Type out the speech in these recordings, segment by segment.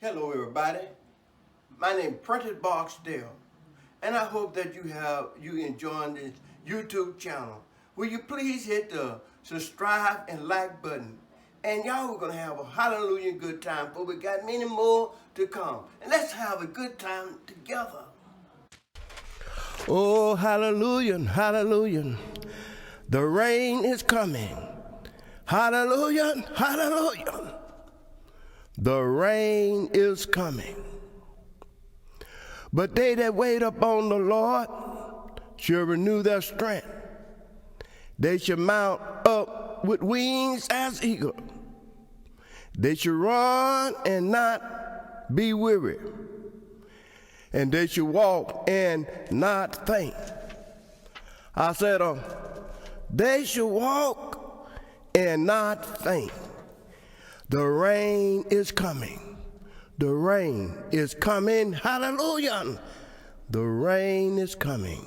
Hello everybody, my name is Prentiss Barksdale, and I hope that you enjoying this YouTube channel. Will you please hit the subscribe and like button? And y'all, we're gonna have a hallelujah good time, but we got many more to come. And let's have a good time together. Oh, hallelujah, hallelujah. The rain is coming. Hallelujah, hallelujah. The rain is coming. But they that wait upon the Lord shall renew their strength. They shall mount up with wings as eagle. They shall run and not be weary. And they shall walk and not faint. I said, they shall walk and not faint. The rain is coming. The rain is coming. Hallelujah. The rain is coming.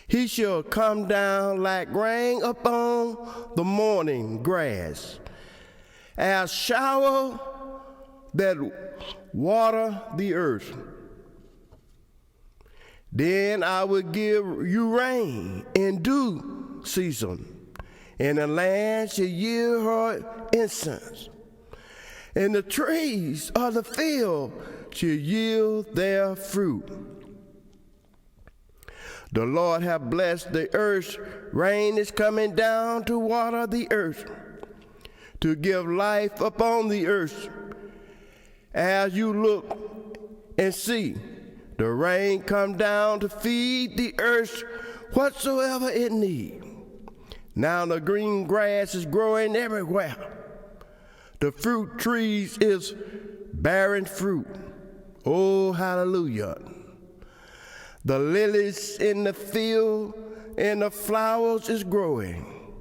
He shall come down like rain upon the morning grass, as shower that water the earth. Then I will give you rain in due season, and the land shall yield her incense, and the trees of the field shall yield their fruit. The Lord hath blessed the earth. Rain is coming down to water the earth, to give life upon the earth. As you look and see, the rain come down to feed the earth whatsoever it needs. Now the green grass is growing everywhere. The fruit trees is bearing fruit. Oh, hallelujah. The lilies in the field and the flowers is growing.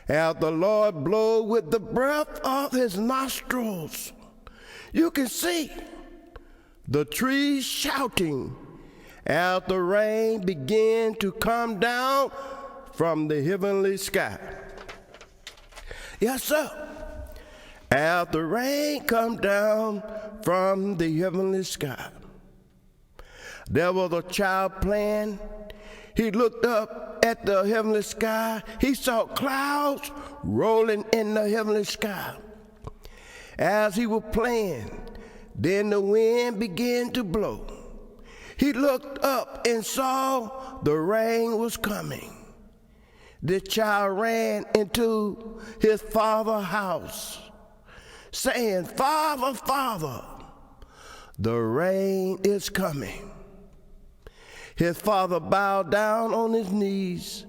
As the Lord blow with the breath of his nostrils, you can see the trees shouting as the rain begin to come down from the heavenly sky. Yes, sir. As the rain come down from the heavenly sky. There was a child playing. He looked up at the heavenly sky. He saw clouds rolling in the heavenly sky. As he was playing, then the wind began to blow. He looked up and saw the rain was coming. The child ran into his father's house, saying, "Father, Father, the rain is coming." His father bowed down on his knees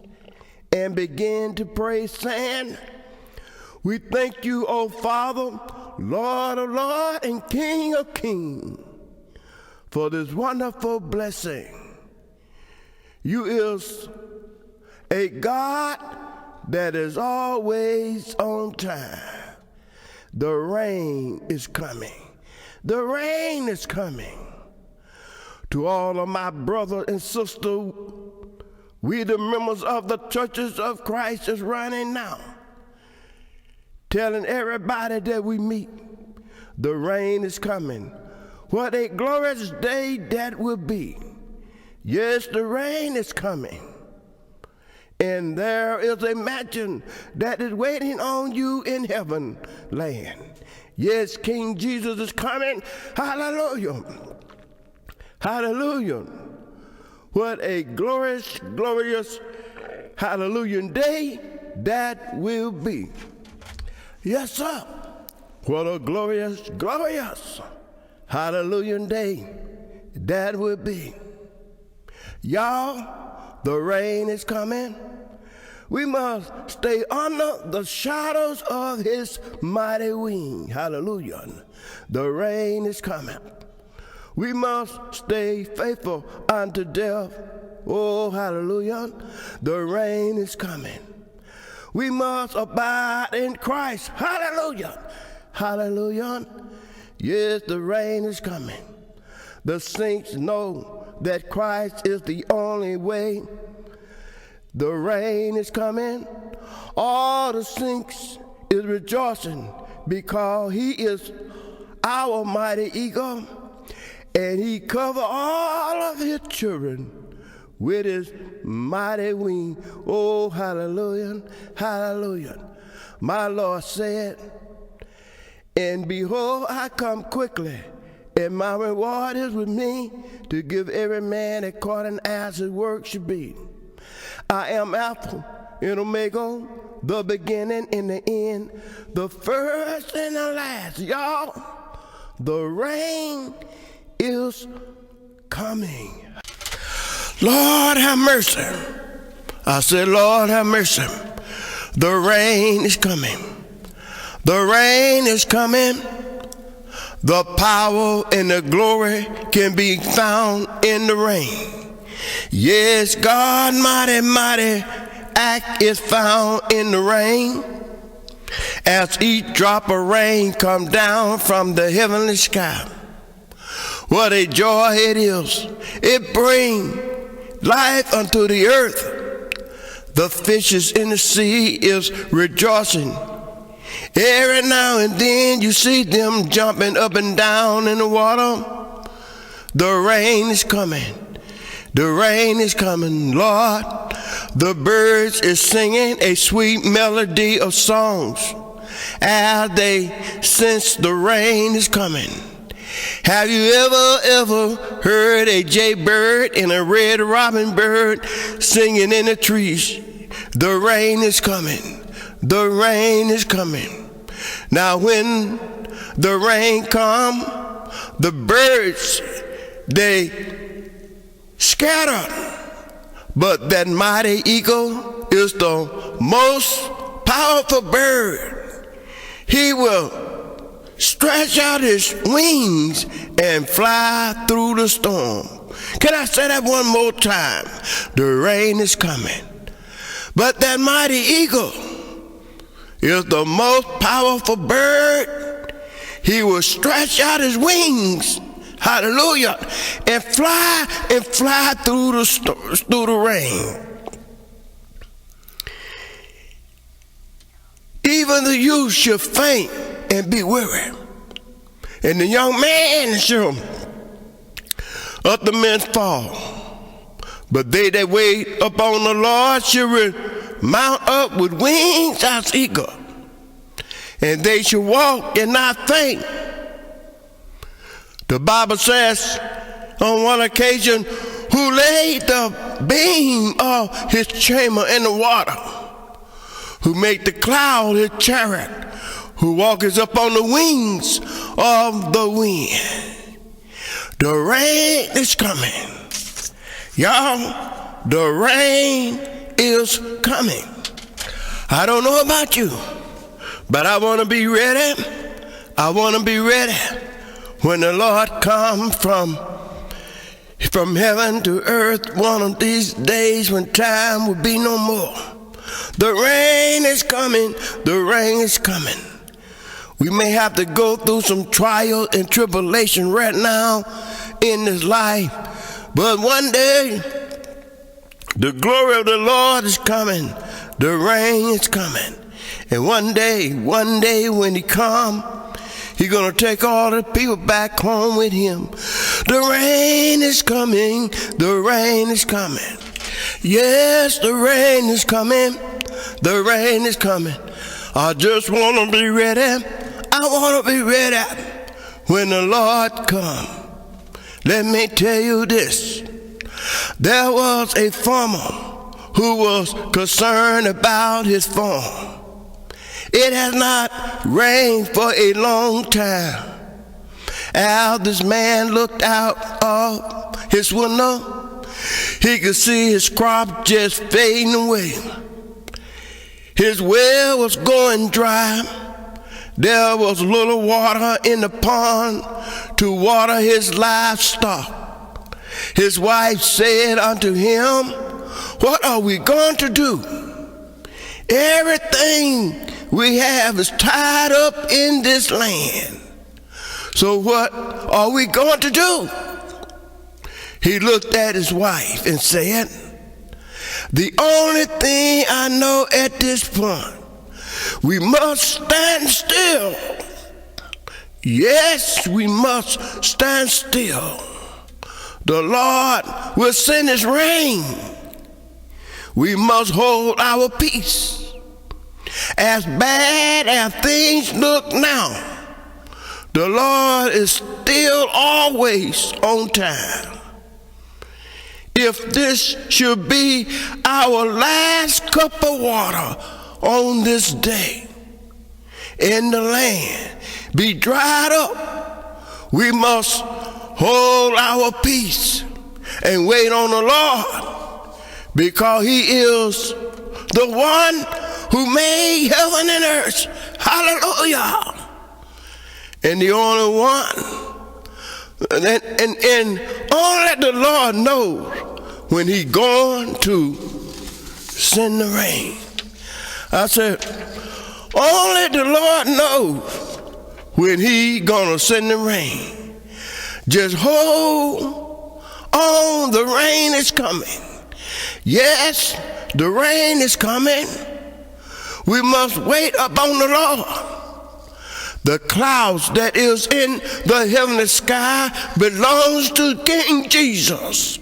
and began to pray, saying, "We thank you, O Father, Lord of lords and King of kings, for this wonderful blessing. You is a God that is always on time. The rain is coming. The rain is coming." To all of my brothers and sisters, we the members of the churches of Christ is running now, telling everybody that we meet, the rain is coming. What a glorious day that will be. Yes, the rain is coming. And there is a mansion that is waiting on you in heaven land. Yes, King Jesus is coming. Hallelujah. Hallelujah. What a glorious, glorious, hallelujah day that will be. Yes, sir. What a glorious, glorious, hallelujah day that will be. Y'all, the rain is coming. We must stay under the shadows of his mighty wing. Hallelujah. The rain is coming. We must stay faithful unto death. Oh, hallelujah. The rain is coming. We must abide in Christ. Hallelujah. Hallelujah. Yes, the rain is coming. The saints know that Christ is the only way. The rain is coming. All the saints is rejoicing because he is our mighty eagle, and he covered all of his children with his mighty wing. Oh, hallelujah, hallelujah. My Lord said, and behold, I come quickly, and my reward is with me to give every man according as his work should be. I am Alpha and Omega, the beginning and the end, the first and the last. Y'all, the rain is coming. Lord, have mercy. I said, Lord, have mercy. The rain is coming. The rain is coming. The power and the glory can be found in the rain. Yes, God, mighty, mighty act is found in the rain. As each drop of rain come down from the heavenly sky. What a joy it is. It brings life unto the earth. The fishes in the sea is rejoicing. Every now and then you see them jumping up and down in the water. The rain is coming. The rain is coming, Lord. The birds is singing a sweet melody of songs as they sense the rain is coming. Have you ever heard a jaybird and a red robin bird singing in the trees? The rain is coming. The rain is coming. Now when the rain come, the birds, they scatter. But that mighty eagle is the most powerful bird. He will stretch out his wings and fly through the storm. Can I say that one more time? The rain is coming. But that mighty eagle is the most powerful bird. He will stretch out his wings, hallelujah, and fly through the rain. Even the youth shall faint and be weary, and the young man shall of the men fall. But they that wait upon the Lord shall mount up with wings as eagle, and they shall walk and not faint. The Bible says on one occasion, who laid the beam of his chamber in the water, who made the cloud his chariot, who walketh upon the wings of the wind. The rain is coming. Y'all, the rain is coming. I don't know about you, but I want to be ready. I want to be ready when the Lord comes from heaven to earth one of these days when time will be no more. The rain is coming. The rain is coming. We may have to go through some trial and tribulation right now in this life, but one day the glory of the Lord is coming. The rain is coming. And one day when he comes, he's going to take all the people back home with him. The rain is coming. The rain is coming. Yes, the rain is coming. The rain is coming. I just want to be ready. I want to be ready when the Lord comes. Let me tell you this. There was a farmer who was concerned about his farm. It has not rained for a long time. As this man looked out of his window, he could see his crop just fading away. His well was going dry. There was little water in the pond to water his livestock. His wife said unto him, what are we going to do? Everything we have is tied up in this land. So what are we going to do? He looked at his wife and said, the only thing I know at this point, we must stand still. Yes, we must stand still. The Lord will send his rain. We must hold our peace. As bad as things look now, the Lord is still always on time. If this should be our last cup of water on this day, and the land be dried up, we must hold our peace and wait on the Lord, because he is the one who made heaven and earth. Hallelujah. And the only one. And only the Lord knows when he's going to send the rain. I said, only the Lord knows when he's going to send the rain. Just hold on, the rain is coming. Yes, the rain is coming. We must wait upon the Lord. The clouds that is in the heavenly sky belongs to King Jesus.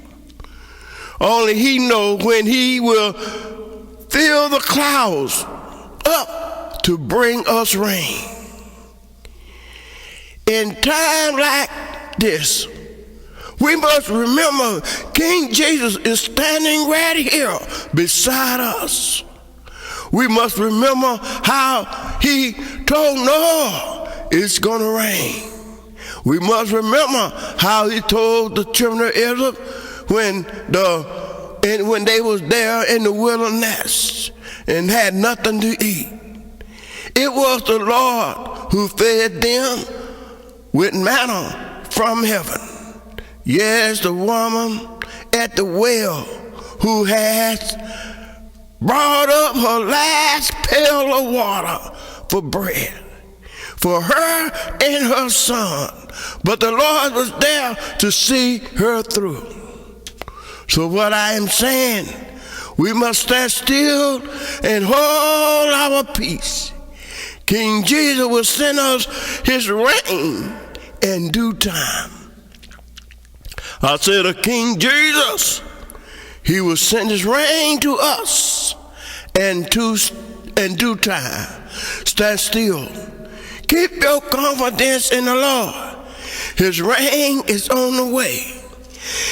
Only he knows when he will fill the clouds up to bring us rain. In time like this, we must remember King Jesus is standing right here beside us. We must remember how he told Noah it's going to rain. We must remember how he told the children of Israel when they was there in the wilderness and had nothing to eat. It was the Lord who fed them with manna from heaven. Yes, the woman at the well who has brought up her last pail of water for bread for her and her son. But the Lord was there to see her through. So what I am saying, we must stand still and hold our peace. King Jesus will send us his rain in due time. I said, King Jesus, he will send his rain to us in due time. Stand still. Keep your confidence in the Lord. His rain is on the way.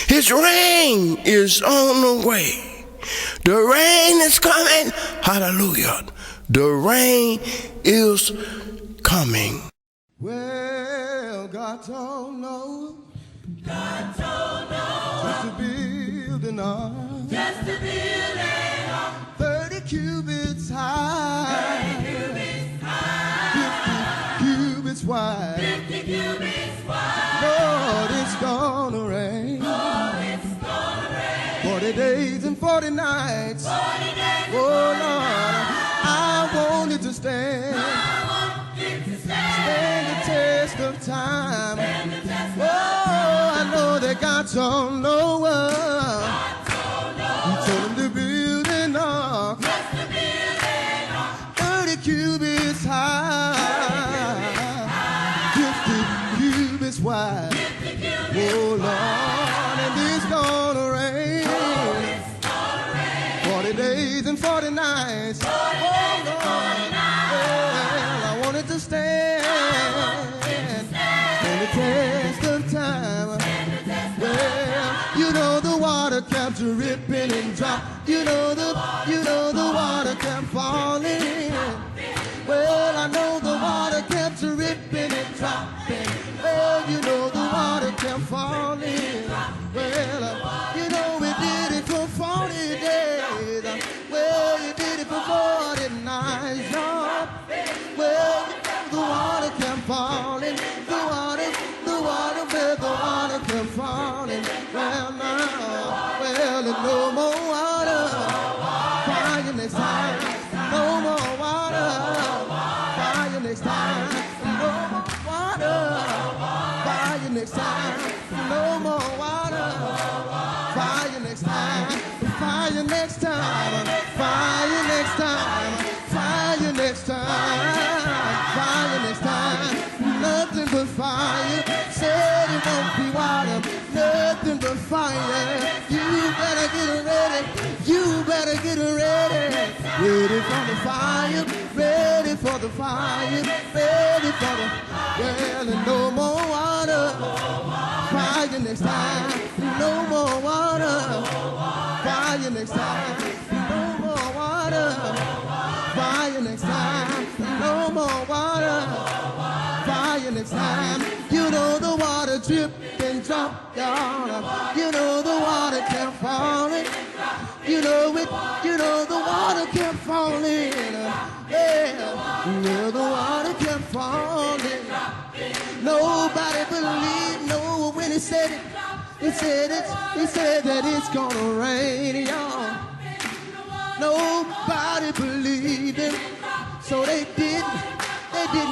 His rain is on the way. The rain is coming. Hallelujah. The rain is coming. Well, God told Noah. Just to build an ark. 30 cubits high. 50 cubits wide. Lord, it's gonna rain. 40 days and 40 nights. Oh, Lord, I want it to stand. Stand the test of time. Oh, I know that God told Noah. He told him to build an ark. 30 cubits high. 50 cubits wide. Oh, Lord, and it's gonna rain. 40 days and 40 nights. Oh, Lord, well, I want it to stand. And the test of time. Well, you know the water kept dripping and drop. You know the water kept falling. Well, I know the water kept dripping and dropping. Well, you know the water kept falling. Well, you know we did it for 40 days. Well, you did it for 40 nights, Lord. Well, the water kept falling. The water kept falling. Well, now, well, there's no more water. Fire next time. No more water. Fire next time. No more water. Fire next time. No more water. Fire next time. Fire next time. Fire next time. Fire next time. Fire next time. Nothing but fire. Said it won't be water, nothing but fire. You better get ready, you better get ready. Ready for the fire, ready for the fire, ready for the, well, and no more water. Fire next time, no more water. Fire next time, no more water. Fire next time, no more water. Fire next time. You know the water drip and drop down. You know the water kept falling. You know it, you know the water kept falling. Yeah, you know the water kept falling. Nobody believed, no, when he said it. He said that it's gonna rain, y'all. Nobody believed him, so they didn't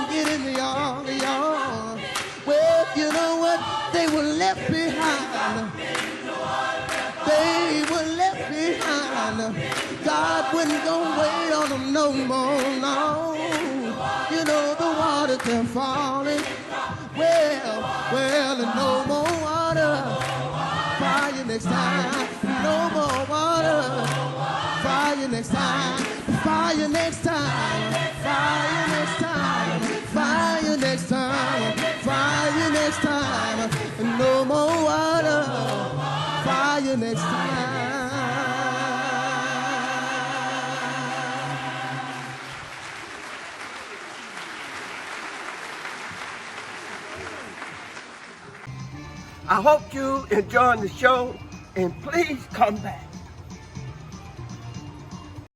get in the yard, y'all. Well, you know what? They were left behind. They were left behind. God wasn't gonna wait on them no more, no. You know the water kept falling. Well, and no more water. Fire next time, no more water. Fire next time, fire next time, fire next time, fire next time, fire next time, and no more water. Fire next time. I hope you enjoyed the show, and please come back.